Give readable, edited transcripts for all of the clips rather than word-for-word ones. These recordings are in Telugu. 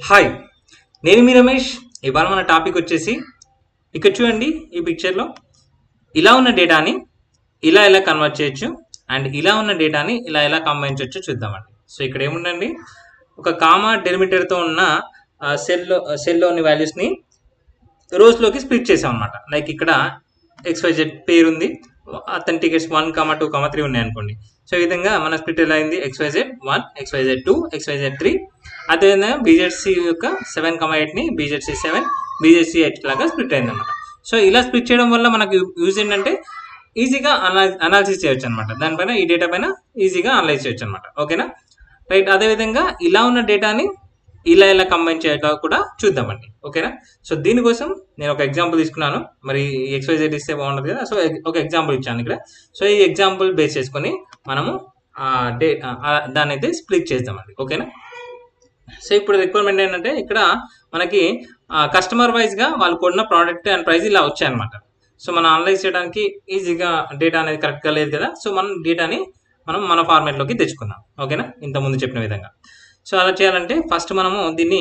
హాయ్, నేను మీ రమేష్. ఇవాళ మన టాపిక్ వచ్చేసి ఇక్కడ చూడండి. ఈ పిక్చర్లో ఇలా ఉన్న డేటాని ఇలా ఎలా కన్వర్ట్ చేయొచ్చు అండ్ ఇలా ఉన్న డేటాని ఇలా ఎలా కంబైన్ చేయొచ్చు చూద్దామండి. సో ఇక్కడ ఏముందండి, ఒక కామా డెలిమిటర్తో ఉన్న సెల్లోని వాల్యూస్ని రోస్లోకి స్ప్లిట్ చేసాం అనమాట. లైక్ ఇక్కడ XYZ పేరు ఉంది, అతని టికెట్స్ 1, 2, 3 ఉన్నాయి అనుకోండి. సో ఈ విధంగా మన స్ప్లిట్ ఎలా అయింది, XYZ1, XYZ2, XYZ3. అదేవిధంగా BZC యొక్క 7, 8ని BZC7, BZC8 లాగా స్ప్లిట్ అయింది అనమాట. సో ఇలా స్ప్లిట్ చేయడం వల్ల మనకు యూజ్ ఏంటంటే ఈజీగా అనాలిసిస్ చేయొచ్చు అనమాట. దానిపైన ఈ డేటా పైన ఈజీగా అనలైజ్ చేయొచ్చు అనమాట. ఓకేనా, రైట్. అదేవిధంగా ఇలా ఉన్న డేటాని ఇలా ఎలా కంబైన్ చేయాలో కూడా చూద్దామండి. ఓకేనా, సో దీనికోసం నేను ఒక ఎగ్జాంపుల్ తీసుకున్నాను. మరి XYZ ఇస్తే బాగుంటుంది కదా, సో ఒక ఎగ్జాంపుల్ ఇచ్చాను ఇక్కడ. సో ఈ ఎగ్జాంపుల్ బేస్ చేసుకొని మనము దాన్ని అయితే స్ప్లిట్ చేద్దామండి. ఓకేనా, సో ఇప్పుడు రిక్వైర్మెంట్ ఏంటంటే ఇక్కడ మనకి కస్టమర్ వైజ్గా వాళ్ళు కొన్న ప్రోడక్ట్ అండ్ ప్రైస్ ఇలా వచ్చాయన్నమాట. సో మనం అనలైజ్ చేయడానికి ఈజీగా డేటా అనేది కరెక్ట్గా లేదు కదా, సో మనం డేటాని మన ఫార్మాట్లోకి తెచ్చుకుందాం. ఓకేనా, ఇంతకుముందు చెప్పిన విధంగా. సో అలా చేయాలంటే ఫస్ట్ మనము దీన్ని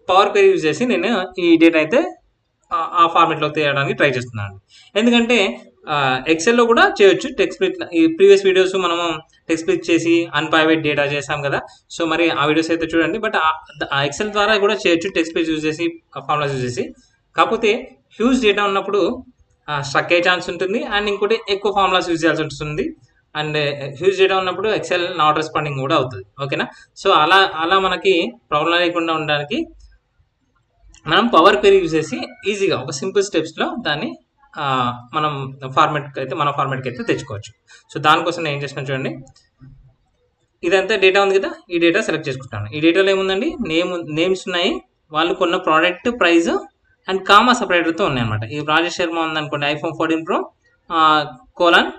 పవర్ క్వెరీ యూజ్ చేసి నేను ఈ డేటా అయితే ఆ ఫార్మాట్లోకి తీయడానికి ట్రై చేస్తున్నాను. ఎందుకంటే ఎక్సెల్లో కూడా చేయొచ్చు టెక్స్ట్ స్ప్లిట్. ఈ ప్రీవియస్ వీడియోస్ మనము టెక్స్ట్ స్ప్లిట్ చేసి అన్ప్రైవేట్ డేటా చేసాం కదా, సో మరి ఆ వీడియోస్ అయితే చూడండి. బట్ ఆ ఎక్సెల్ ద్వారా కూడా చేయొచ్చు టెక్స్ట్ స్ప్లిట్ యూజ్ చేసి, ఫార్ములాస్ యూజ్ చేసి. కాకపోతే హ్యూజ్ డేటా ఉన్నప్పుడు స్ట్రక్ అయ్యే ఛాన్స్ ఉంటుంది అండ్ ఇంకోటి ఎక్కువ ఫార్ములాస్ యూజ్ చేయాల్సి ఉంటుంది. అండ్ హ్యూజ్ డేటా ఉన్నప్పుడు ఎక్సెల్ నాట్ రెస్పాండింగ్ కూడా అవుతుంది. ఓకేనా, సో అలా మనకి ప్రాబ్లం లేకుండా ఉండడానికి మనం పవర్ క్వెరీ యూజ్ చేసి ఈజీగా ఒక సింపుల్ స్టెప్స్లో దాన్ని మనం మన ఫార్మాట్కి అయితే తెచ్చుకోవచ్చు. సో దానికోసం నేను ఏం చేస్తున్నాను చూడండి. ఇదంతా డేటా ఉంది కదా, ఈ డేటా సెలెక్ట్ చేసుకుంటాను. ఈ డేటాలో ఏముందండి, నేమ్స్ ఉన్నాయి, వాళ్ళు కొన్న ప్రోడక్ట్ ప్రైస్ అండ్ కామా సపరేటర్తో ఉన్నాయి అనమాట. ఈ రాజేష్ శర్మ ఉందనుకోండి, iPhone 14 Pro colon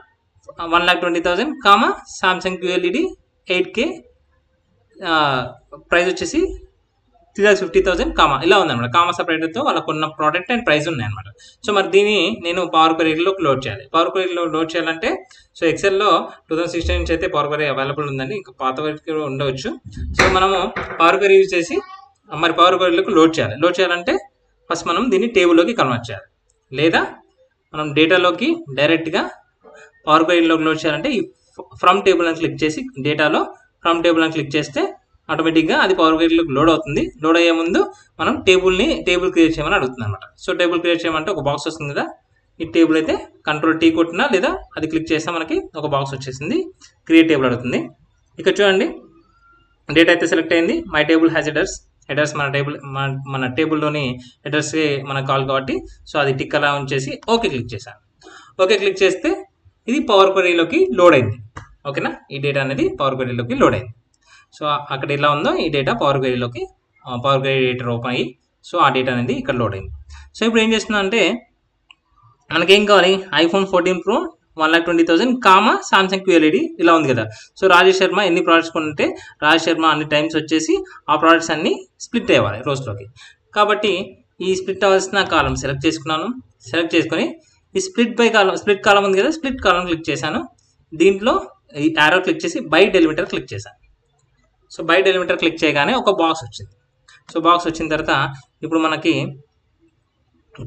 1,20,000 comma Samsung QLED 8K price వచ్చేసి 3,50,000 కామా ఇలా ఉందన్నమాట. కామా సపరేటర్తో వాళ్ళకు ఉన్న ప్రోడక్ట్ అండ్ ప్రైస్ ఉన్నాయన్నమాట. సో మరి దీన్ని నేను పవర్ క్వెరీలోకి లోడ్ చేయాలి. పవర్ క్వెరీలో లోడ్ చేయాలంటే సో ఎక్సెల్లో 2016 నుంచి అయితే పవర్ క్వెరీ అవైలబుల్ ఉందండి, ఇంకా పాత వరకు ఉండవచ్చు. సో మనము పవర్ క్వెరీ యూజ్ చేసి మరి పవర్ క్వెరీలోకి లోడ్ చేయాలి. లోడ్ చేయాలంటే ఫస్ట్ మనం దీన్ని టేబుల్లోకి కన్వర్ట్ చేయాలి, లేదా మనం డేటాలోకి డైరెక్ట్గా పవర్ క్వెరీలోకి లోడ్ చేయాలంటే ఈ ఫ్రమ్ టేబుల్ అని క్లిక్ చేసి డేటాలో ఫ్రమ్ టేబుల్ అని క్లిక్ చేస్తే ఆటోమేటిక్గా అది పవర్ క్వెరీలోకి లోడ్ అవుతుంది. లోడ్ అయ్యే ముందు మనం టేబుల్ క్రియేట్ చేయమని అడుగుతుంది అనమాట. సో టేబుల్ క్రియేట్ చేయమంటే ఒక బాక్స్ వస్తుంది కదా, ఈ టేబుల్ అయితే Ctrl+T కొట్టినా లేదా అది క్లిక్ చేస్తే మనకి ఒక బాక్స్ వచ్చేసింది, క్రియేట్ టేబుల్ అడుగుతుంది. ఇక్కడ చూడండి, డేటా అయితే సెలెక్ట్ అయింది. మై టేబుల్ హ్యాజ్ హెడర్స్ మన టేబుల్లోని హెడర్స్ మనకు కాల్ కాబట్టి సో అది టిక్ అలా ఉంచేసి ఓకే క్లిక్ చేశాను. ఓకే క్లిక్ చేస్తే ఇది పవర్ క్వెరీలోకి లోడ్ అయింది. ఓకేనా, ఈ డేటా అనేది పవర్ క్వెరీలోకి లోడ్ అయింది. సో అక్కడ ఎలా ఉందో ఈ data power query editor open అయ్యి సో ఆ డేటా అనేది ఇక్కడ లోడ్ అయింది. సో ఇప్పుడు ఏం చేస్తున్నా అంటే మనకేం కావాలి, iPhone 14 Pro 1,20,000 comma Samsung QLED ఇలా ఉంది కదా. సో రాజేష్ శర్మ ఎన్ని ప్రోడక్ట్స్ కొంటే రాజేష్ శర్మ అన్ని టైమ్స్ వచ్చేసి ఆ ప్రోడక్ట్స్ అన్ని స్ప్లిట్ అయ్యాలి రోస్లోకి. కాబట్టి ఈ స్ప్లిట్ అవ్వాల్సిన కాలం సెలెక్ట్ చేసుకున్నాను. సెలెక్ట్ చేసుకొని ఈ స్ప్లిట్ కాలం ఉంది కదా, స్ప్లిట్ కాలం క్లిక్ చేశాను. దీంట్లో ఈ యారో క్లిక్ చేసి బై డెలిమిటర్ క్లిక్ చేశాను. సో బై డెలిమిటర్ క్లిక్ చేయగానే ఒక బాక్స్ వచ్చింది. సో బాక్స్ వచ్చిన తర్వాత ఇప్పుడు మనకి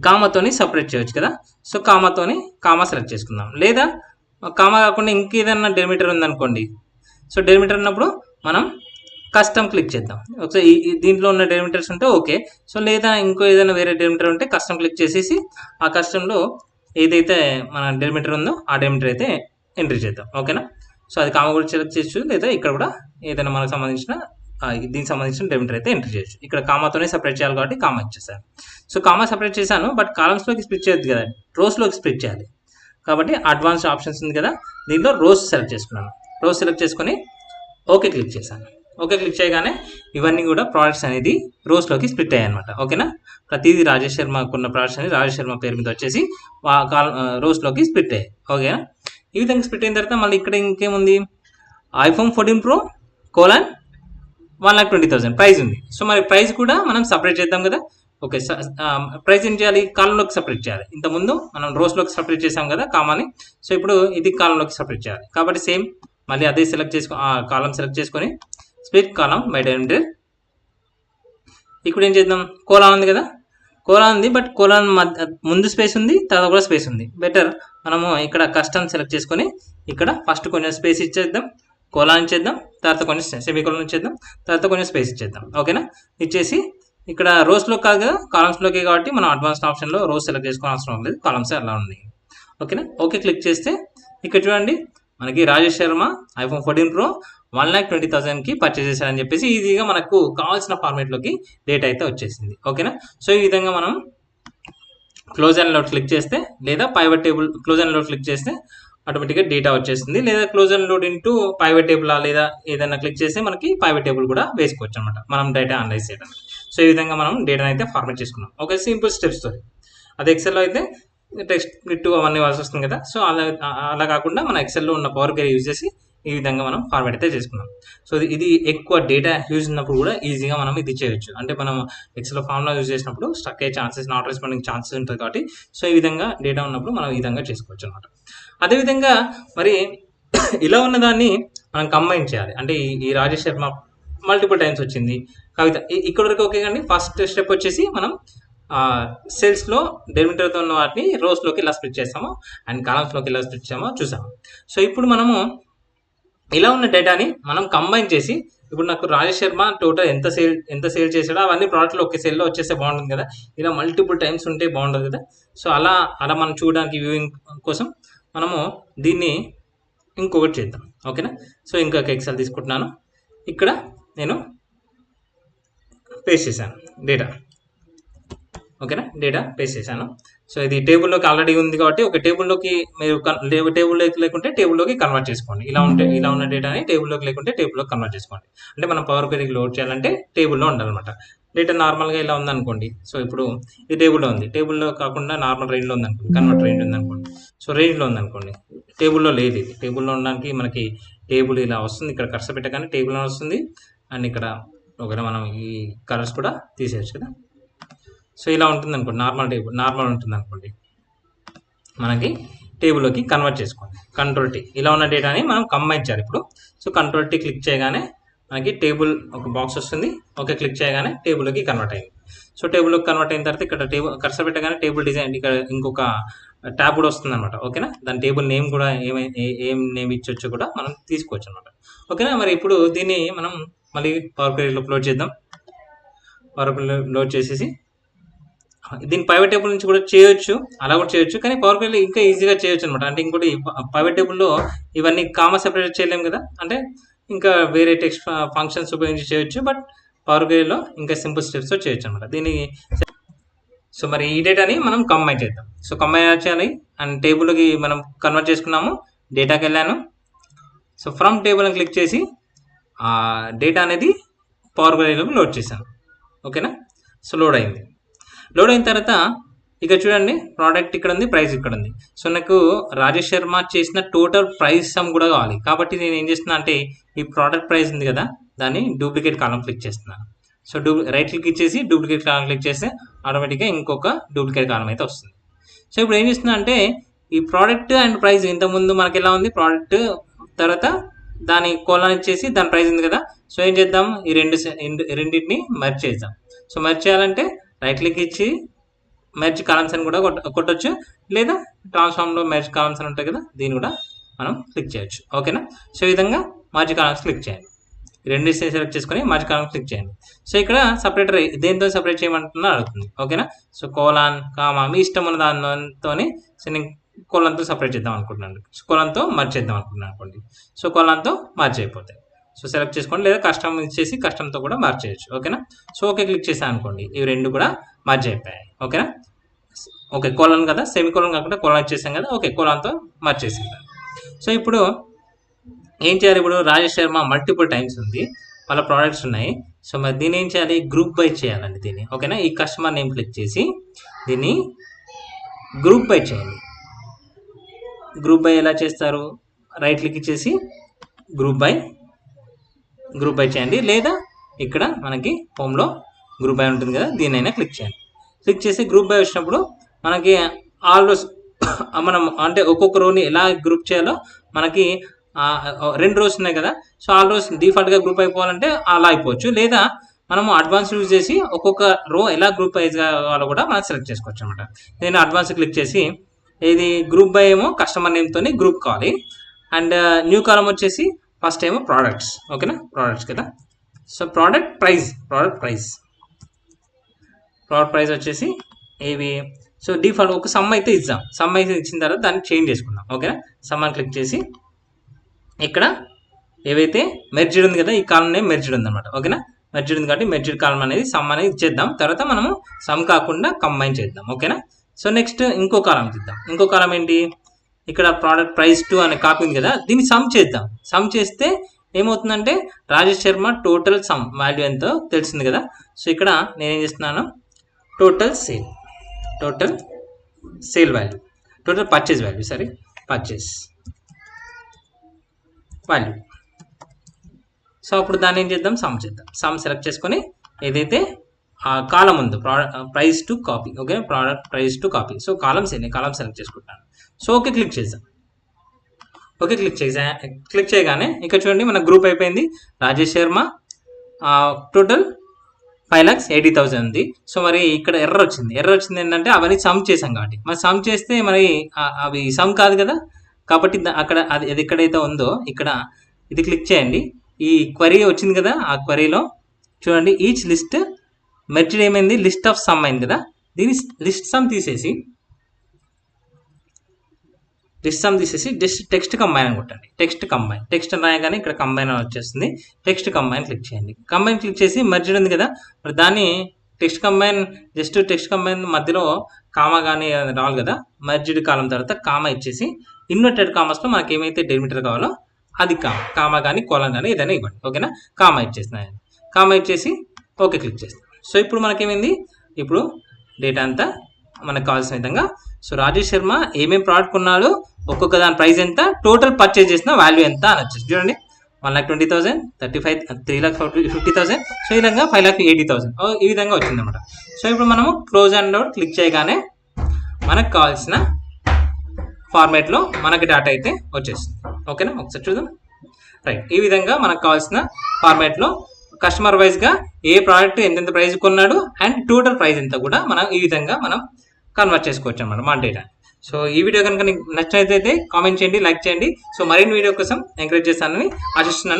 కామాతోని సపరేట్ చేయొచ్చు కదా. సో కామా సెలెక్ట్ చేసుకుందాం, లేదా కామా కాకుండా ఇంకేదన్నా డెలిమిటర్ ఉందనుకోండి. సో డెలిమిటర్ ఉన్నప్పుడు మనం కస్టమ్ క్లిక్ చేద్దాం. ఒకసారి దీంట్లో ఉన్న డెలిమిటర్స్ ఉంటే ఓకే. సో లేదా ఇంకో ఏదైనా వేరే డెలిమిటర్ ఉంటే కస్టమ్ క్లిక్ చేసేసి ఆ కస్టంలో ఏదైతే మన డెలిమిటర్ ఉందో ఆ డెలిమిటర్ అయితే ఎంట్రీ చేద్దాం. ఓకేనా, సో అది కామా కూడా సెలెక్ట్ చేయొచ్చు, లేదా ఇక్కడ కూడా ఏదైనా మనకు సంబంధించిన దీనికి సంబంధించిన డెలిమిటర్ అయితే ఎంట్రీ చేయొచ్చు. ఇక్కడ కామాతోనే సపరేట్ చేయాలి కాబట్టి కామా ఇచ్చేసాను. సో కామా సపరేట్ చేశాను, బట్ కాలమ్స్లోకి స్ప్లిట్ చేయొద్దు కదా, రోస్లోకి స్ప్లిట్ చేయాలి. కాబట్టి అడ్వాన్స్డ్ ఆప్షన్స్ ఉంది కదా, దీంట్లో రోస్ సెలెక్ట్ చేసుకున్నాను. రోస్ సెలెక్ట్ చేసుకొని ఓకే క్లిక్ చేశాను. ఓకే క్లిక్ చేయగానే ఇవన్నీ కూడా ప్రోడక్ట్స్ అనేది రోస్లోకి స్ప్లిట్ అయ్యాయి అనమాట. ఓకేనా, ప్రతిదీ రాజేష్ శర్మకు ఉన్న ప్రోడక్ట్స్ అనేది రాజేష్ శర్మ పేరు మీద వచ్చేసి రోస్లోకి స్ప్లిట్ అయ్యాయి. ఓకేనా, ఈ విధంగా స్ప్లిట్ అయిన తర్వాత మళ్ళీ ఇక్కడ ఇంకేముంది, iPhone 14 Pro కోలాన్ 1,20,000 ప్రైస్ ఉంది. సో మరి ప్రైస్ కూడా మనం సపరేట్ చేద్దాం కదా. ఓకే, ప్రైస్ ఏం చేయాలి, కాలంలోకి సపరేట్ చేయాలి. ఇంతకుముందు మనం రోస్లోకి సపరేట్ చేసాం కదా కామాని, సో ఇప్పుడు ఇది కాలంలోకి సపరేట్ చేయాలి. కాబట్టి సేమ్ మళ్ళీ అదే సెలెక్ట్ చేసుకో, కాలం సెలెక్ట్ చేసుకొని స్ప్లిట్ కాలం బై డెలిమిటర్ ఇప్పుడు ఏం చేద్దాం, కోలాన్ ఉంది కదా, కోలాన్ ఉంది, బట్ కోలాన్ ముందు స్పేస్ ఉంది, తర్వాత కూడా స్పేస్ ఉంది. బెటర్ మనము ఇక్కడ కస్టమ్ సెలెక్ట్ చేసుకొని ఇక్కడ ఫస్ట్ కొంచెం స్పేస్ ఇచ్చేద్దాం, కోలాన్ ఇచ్చేద్దాం, తర్వాత కొంచెం సెమీకోలన్ ఇచ్చేద్దాం, తర్వాత కొంచెం స్పేస్ ఇచ్చేద్దాం. ఓకేనా, ఇచ్చేసి ఇక్కడ రోస్లో కాదు కదా, కాలమ్స్లోకి కాబట్టి మనం అడ్వాన్స్డ్ ఆప్షన్లో రోస్ సెలెక్ట్ చేసుకోవాల్సిన అవసరం లేదు, కాలమ్స్ అలా ఉంది. ఓకేనా, ఓకే క్లిక్ చేస్తే ఇక్కడ చూడండి మనకి రాజేష్ శర్మ iPhone 14 Pro 1,20,000కి పర్చేస్ చేశారని చెప్పేసి ఈజీగా మనకు కావాల్సిన ఫార్మేట్లోకి డేటా అయితే వచ్చేసింది. ఓకేనా, సో ఈ విధంగా మనం క్లోజ్ అండ్ లోడ్ క్లిక్ చేస్తే లేదా pivot table close and load click చేస్తే ఆటోమేటిక్గా డేటా వచ్చేస్తుంది, లేదా close and load into pivot table లేదా ఏదైనా క్లిక్ చేస్తే మనకి పైవట్ టేబుల్ కూడా వేసుకోవచ్చు అనమాట మనం డేటా అనలైజ్ చేయడానికి. సో ఈ విధంగా మనం డేటాను అయితే ఫార్మేట్ చేసుకున్నాం. ఓకే, సింపుల్ స్టెప్స్తో. అది ఎక్సెల్లో అయితే టెక్స్ట్ బిట్ అవన్నీ వాల్సి వస్తుంది కదా, సో అలా కాకుండా మన ఎక్సెల్లో ఉన్న పవర్ క్వెరీ యూజ్ చేసి ఈ విధంగా మనం ఫార్మేట్ అయితే చేసుకున్నాం. సో ఇది ఎక్కువ డేటా యూజ్ ఉన్నప్పుడు కూడా ఈజీగా మనం ఇది చేయొచ్చు. అంటే మనం ఎక్సెల్లో ఫార్ములా యూజ్ చేసినప్పుడు స్టక్ అయ్యే ఛాన్సెస్, నాట్ రెస్పాండింగ్ ఛాన్సెస్ ఉంటుంది కాబట్టి సో ఈ విధంగా డేటా ఉన్నప్పుడు మనం ఈ విధంగా చేసుకోవచ్చు అనమాట. అదేవిధంగా మరి ఇలా ఉన్నదాన్ని మనం కంబైన్ చేయాలి. అంటే ఈ రాజేష్ శర్మ మల్టిపుల్ టైమ్స్ వచ్చింది, కవిత ఇక్కడ వరకు ఓకే. కానీ ఫస్ట్ స్టెప్ వచ్చేసి మనం సెల్స్లో డెలిమిటర్తో ఉన్న వాటిని రోస్లోకి ఇలా స్ప్లిట్ చేస్తాము అండ్ కాలమ్స్లోకి ఇలా స్ప్లిట్ చేసామో చూసాము. సో ఇప్పుడు మనము ఇలా ఉన్న డేటాని మనం కంబైన్ చేసి, ఇప్పుడు నాకు రాజేష్ శర్మ టోటల్ ఎంత సేల్ చేసాడో అవన్నీ ప్రోడక్ట్లో ఒకే సేల్లో వచ్చేస్తే బాగుంటుంది కదా, ఇలా మల్టిపుల్ టైమ్స్ ఉంటే బాగుంటుంది కదా. సో అలా మనం చూడడానికి వ్యూయింగ్ కోసం మనము దీన్ని ఇంకొకటి చేద్దాం. ఓకేనా, సో ఇంకొక ఎక్సెల్ తీసుకుంటున్నాను, ఇక్కడ నేను పేస్ట్ చేశాను డేటా. ఓకేనా, డేటా పేస్ట్ చేశాను. సో ఇది టేబుల్లోకి ఆల్రెడీ ఉంది కాబట్టి ఒక టేబుల్లోకి మీరు టేబుల్లోకి లేకుంటే టేబుల్లోకి కన్వర్ట్ చేసుకోండి. ఇలా ఉన్న డేటాని టేబుల్లోకి లేకుంటే టేబుల్లోకి కన్వర్ట్ చేసుకోండి. అంటే మనం పవర్ క్వెరీకి లోడ్ చేయాలంటే టేబుల్లో ఉండాలన్నమాట. డేటా నార్మల్గా ఇలా ఉందనుకోండి, సో ఇప్పుడు ఇది టేబుల్లో ఉంది, టేబుల్లో కాకుండా నార్మల్ రేంజ్లో ఉందనుకోండి, కన్వర్ట్ రేంజ్ ఉందనుకోండి, సో రేంజ్లో ఉందనుకోండి, టేబుల్లో లేదు. ఇది టేబుల్లో ఉండడానికి మనకి టేబుల్ ఇలా వస్తుంది, ఇక్కడ కర్సర్ పెట్టగానే టేబుల్లో వస్తుంది అండ్ ఇక్కడ ఒకవేళ మనం ఈ కలర్స్ కూడా తీసేయచ్చు కదా. సో ఇలా ఉంటుంది అనుకోండి, నార్మల్ ఉంటుంది అనుకోండి, మనకి టేబుల్లోకి కన్వర్ట్ చేసుకోండి. Ctrl+T ఇలా ఉన్న డేటాని మనం కంబైన్ చేయాలి ఇప్పుడు. సో Ctrl+T క్లిక్ చేయగానే మనకి టేబుల్ ఒక బాక్స్ వస్తుంది, ఓకే క్లిక్ చేయగానే టేబుల్లోకి కన్వర్ట్ అయింది. సో టేబుల్లోకి కన్వర్ట్ అయిన తర్వాత ఇక్కడ కర్సర్ పెట్టగానే టేబుల్ డిజైన్ ఇక్కడ ఇంకొక ట్యాబ్ కూడా వస్తుంది అనమాట. ఓకేనా, దాని టేబుల్ నేమ్ కూడా ఏం నేమ్ ఇచ్చొచ్చో కూడా మనం తీసుకోవచ్చు అనమాట. ఓకేనా, మరి ఇప్పుడు దీన్ని మనం మళ్ళీ పవర్ క్వెరీలో లోడ్ చేద్దాం. పవర్ క్వెరీలో లోడ్ చేసేసి దీన్ని పైవట్ టేబుల్ నుంచి కూడా చేయొచ్చు, అలా కూడా చేయొచ్చు, కానీ పవర్ క్వెరీలో ఇంకా ఈజీగా చేయొచ్చు అనమాట. అంటే ఇంకోటి పైవట్ టేబుల్లో ఇవన్నీ కామా సెపరేట్ చేయలేము కదా, అంటే ఇంకా వేరే టెక్స్ట్ ఫంక్షన్స్ ఉపయోగించి చేయొచ్చు, బట్ పవర్ క్వెరీలో ఇంకా సింపుల్ స్టెప్స్తో చేయొచ్చు అనమాట దీన్ని. సో మరి ఈ డేటాని మనం కంబైన్ చేద్దాం. సో కంబైన్ చేయాలి అండ్ టేబుల్కి మనం కన్వర్ట్ చేసుకున్నాము, డేటాకి వెళ్ళాను. సో ఫ్రమ్ టేబుల్ అని క్లిక్ చేసి ఆ డేటా అనేది పవర్ క్వెరీలోకి లోడ్ చేశాను. ఓకేనా, సో లోడ్ అయింది. లోడ్ అయిన తర్వాత ఇక చూడండి, ప్రోడక్ట్ ఇక్కడ ఉంది, ప్రైస్ ఇక్కడ ఉంది. సో నాకు రాజేష్ శర్మ చేసిన టోటల్ ప్రైస్ సమ్ కూడా కావాలి కాబట్టి నేను ఏం చేస్తున్నా అంటే ఈ ప్రోడక్ట్ ప్రైస్ ఉంది కదా, దాన్ని డూప్లికేట్ కాలం క్లిక్ చేస్తున్నాను. సో రైట్ క్లిక్ ఇచ్చేసి డూప్లికేట్ కాలం క్లిక్ చేస్తే ఆటోమేటిక్గా ఇంకొక డూప్లికేట్ కాలం అయితే వస్తుంది. సో ఇప్పుడు ఏం చేస్తున్నా అంటే ఈ ప్రోడక్ట్ అండ్ ప్రైస్ ఇంతకుముందు మనకి ఎలా ఉంది, ప్రోడక్ట్ తర్వాత దాని కోలాన్ ఇచ్చేసి దాని ప్రైస్ ఉంది కదా. సో ఏం చేద్దాం, ఈ రెండింటిని మెర్జ్ చేద్దాం. సో మెర్జ్ చేయాలంటే రైట్ క్లిక్ ఇచ్చి మెర్జ్ కాలమ్స్ అని కూడా కొట్టొచ్చు, లేదా ట్రాన్స్ఫార్మ్లో మెర్జ్ కాలమ్స్ అని ఉంటాయి కదా, దీన్ని కూడా మనం క్లిక్ చేయొచ్చు. ఓకేనా, సో ఈ విధంగా మర్జ్ కాలమ్స్ క్లిక్ చేయండి, రెండు సెలెక్ట్ చేసుకొని మర్జ్ కాలమ్స్ క్లిక్ చేయండి. సో ఇక్కడ సపరేటర్ దేంతో సపరేట్ చేయమంటున్నా అడుగుతుంది. ఓకేనా, సో కోలాన్ కామా మీ ఇష్టం ఉన్న దానితో నేను కోలాన్తో సపరేట్ చేద్దాం అనుకుంటున్నాను, కోలాన్తో మర్జ్ చేద్దాం అనుకుంటున్నాను అనుకోండి. సో కోలాన్తో మర్జ్ అయిపోతాయి. సో సెలెక్ట్ చేసుకోండి, లేదా కస్టమ్ ఇచ్చేసి కస్టమ్తో కూడా మర్జ్ చేయొచ్చు. ఓకేనా, సో ఓకే క్లిక్ చేశాను అనుకోండి, ఇవి రెండు కూడా మర్జ్ అయిపోయాయి. ఓకేనా, ఓకే కోలాన్ కదా, సెమీ కోలాన్ కాకుండా కోలాన్ ఇచ్చేసాం కదా, ఓకే కోలాన్తో మర్జ్ చేసేద్దాం. సో ఇప్పుడు ఏం చేయాలి, ఇప్పుడు రాజేష్ శర్మ మల్టిపుల్ టైమ్స్ ఉంది, వాళ్ళ ప్రోడక్ట్స్ ఉన్నాయి. సో మరి దీన్ని ఏం చేయాలి, గ్రూప్ బై చేయాలండి దీన్ని. ఓకేనా, ఈ కస్టమర్ నేమ్ క్లిక్ చేసి దీన్ని గ్రూప్ బై చేయండి. గ్రూప్ బై ఎలా చేస్తారు, రైట్ క్లిక్ ఇచ్చేసి గ్రూప్ బై చేయండి, లేదా ఇక్కడ మనకి హోమ్లో గ్రూప్ బై ఉంటుంది కదా, దీన్నైనా క్లిక్ చేయండి. క్లిక్ చేసి గ్రూప్ బై వచ్చినప్పుడు మనకి ఆల్ రోస్ మనం అంటే ఒక్కొక్క రోని ఎలా గ్రూప్ చేయాలో మనకి రెండు రోస్ ఉన్నాయి కదా. సో ఆల్ రోస్ డిఫాల్ట్గా గ్రూప్ అయిపోవాలంటే అలా అయిపోవచ్చు, లేదా మనము అడ్వాన్స్ యూజ్ చేసి ఒక్కొక్క రో ఎలా గ్రూప్ వైజ్ కావాలో కూడా మనం సెలెక్ట్ చేసుకోవచ్చు అనమాట. నేను అడ్వాన్స్ క్లిక్ చేసి ఇది గ్రూప్ బై ఏమో కస్టమర్ నేమ్తో గ్రూప్ కావాలి, అండ్ న్యూ కాలం వచ్చేసి ఫస్ట్ ఏమో ప్రోడక్ట్స్. ఓకేనా, ప్రోడక్ట్స్ కదా. సో ప్రోడక్ట్ ప్రైస్ వచ్చేసి ఏవి, సో డిఫాల్ట్ ఒక సమ్ అయితే ఇద్దాం. సమ్ అయితే ఇచ్చిన తర్వాత దాన్ని చేంజ్ చేసుకుందాం. ఓకేనా, సమ్ అని క్లిక్ చేసి ఇక్కడ ఏవైతే మెర్జ్డ్ ఉంది కదా, ఈ కాలం నేమ్ మెర్జ్డ్ ఉంది అనమాట. ఓకేనా, మెర్జ్డ్ ఉంది కాబట్టి మెర్జ్డ్ కాలం అనేది సమ్ అనేది ఇచ్చేద్దాం. తర్వాత మనము సమ్ కాకుండా కంబైన్ చేద్దాం. ఓకేనా, సో నెక్స్ట్ ఇంకో కాలం ఇద్దాం. ఇంకో కాలం ఏంటి, ఇక్కడ ప్రోడక్ట్ ప్రైస్ 2 అనే కాపీ ఉంది కదా, దీన్ని సమ్ చేద్దాం. సమ్ చేస్తే ఏమవుతుందంటే Rajesh Sharma total some value ఎంతో తెలిసింది కదా. సో ఇక్కడ నేనేం చేస్తున్నాను, total sale value, total purchase value, purchase value. So అప్పుడు దాన్ని ఏం చేద్దాం, సమ్ చేద్దాం. సమ్ సెలెక్ట్ చేసుకొని ఏదైతే కాలం ఉందో price to copy. Okay, product price to copy. So columns నేను కాలం సెలెక్ట్ చేసుకుంటాను. సో ఓకే క్లిక్ చేద్దాం. ఓకే క్లిక్ చేయగానే ఇక్కడ చూడండి మన గ్రూప్ అయిపోయింది. రాజేష్ శర్మ టోటల్ 5,80,000 ఉంది. సో మరి ఇక్కడ ఎర్రర్ వచ్చింది ఏంటంటే అవన్నీ సమ్ చేసాం కాబట్టి. మరి సమ్ చేస్తే మరి అవి సమ్ కాదు కదా, కాబట్టి అక్కడ అది ఎక్కడైతే ఉందో ఇక్కడ ఇది క్లిక్ చేయండి. ఈ క్వరీ వచ్చింది కదా, ఆ క్వరీలో చూడండి ఈచ్ లిస్ట్ మెర్జ్డ్ ఏమైంది, లిస్ట్ ఆఫ్ సమ్ అయింది కదా. దీని లిస్ట్ సమ్ తీసేసి జస్ట్ టెక్స్ట్ కంబైన్ అని కొట్టండి. టెక్స్ట్ అని రాయగానే ఇక్కడ కంబైన్ వచ్చేస్తుంది. టెక్స్ట్ కంబైన్ క్లిక్ చేయండి. కంబైన్ క్లిక్ చేసి మెర్జ్డ్ ఉంది కదా, మరి దాన్ని టెక్స్ట్ కంబైన్ మధ్యలో కామా కానీ రావాలి కదా. మెర్జ్డ్ కాలం తర్వాత కామా ఇచ్చేసి ఇన్వర్టెడ్ కామర్స్లో మనకి ఏమైతే డెలిమిటర్ కావాలో అది కామా కానీ కోలం కానీ ఏదైనా ఇవ్వండి. ఓకేనా, కామా ఇచ్చేసి ఓకే క్లిక్ చేస్తాం. సో ఇప్పుడు మనకేమైంది, ఇప్పుడు డేటా అంతా మనకు కావాల్సిన విధంగా. సో రాజేష్ శర్మ ఏమేమి ప్రోడక్ట్ కొన్నాడు, ఒక్కొక్క దాని ప్రైస్ ఎంత, టోటల్ పర్చేజ్ చేసిన వాల్యూ ఎంత అని వచ్చేసి చూడండి. 1,20,000, 35,000, 3,50,000. సో ఈ విధంగా 5,80,000 ఈ విధంగా వచ్చింది అనమాట. సో ఇప్పుడు మనము క్లోజ్ అండ్ అవుట్ క్లిక్ చేయగానే మనకు కావాల్సిన ఫార్మేట్లో మనకి డేటా అయితే వచ్చేస్తుంది. ఓకేనా, ఒకసారి చూద్దాం. రైట్, ఈ విధంగా మనకు కావాల్సిన ఫార్మేట్లో కస్టమర్ వైజ్గా ఏ ప్రోడక్ట్ ఎంతెంత ప్రైస్ కొన్నాడు అండ్ టోటల్ ప్రైస్ ఎంత కూడా మనం ఈ విధంగా మనం కన్వర్ట్ చేసుకోవచ్చు అనమాట మన డేటా. సో ఈ వీడియో కనుక నచ్చినట్లయితే కామెంట్ చేయండి, లైక్ చేయండి. సో మరిన్ని వీడియో కోసం ఎంకరేజ్ చేస్తానని ఆశిస్తున్నాను.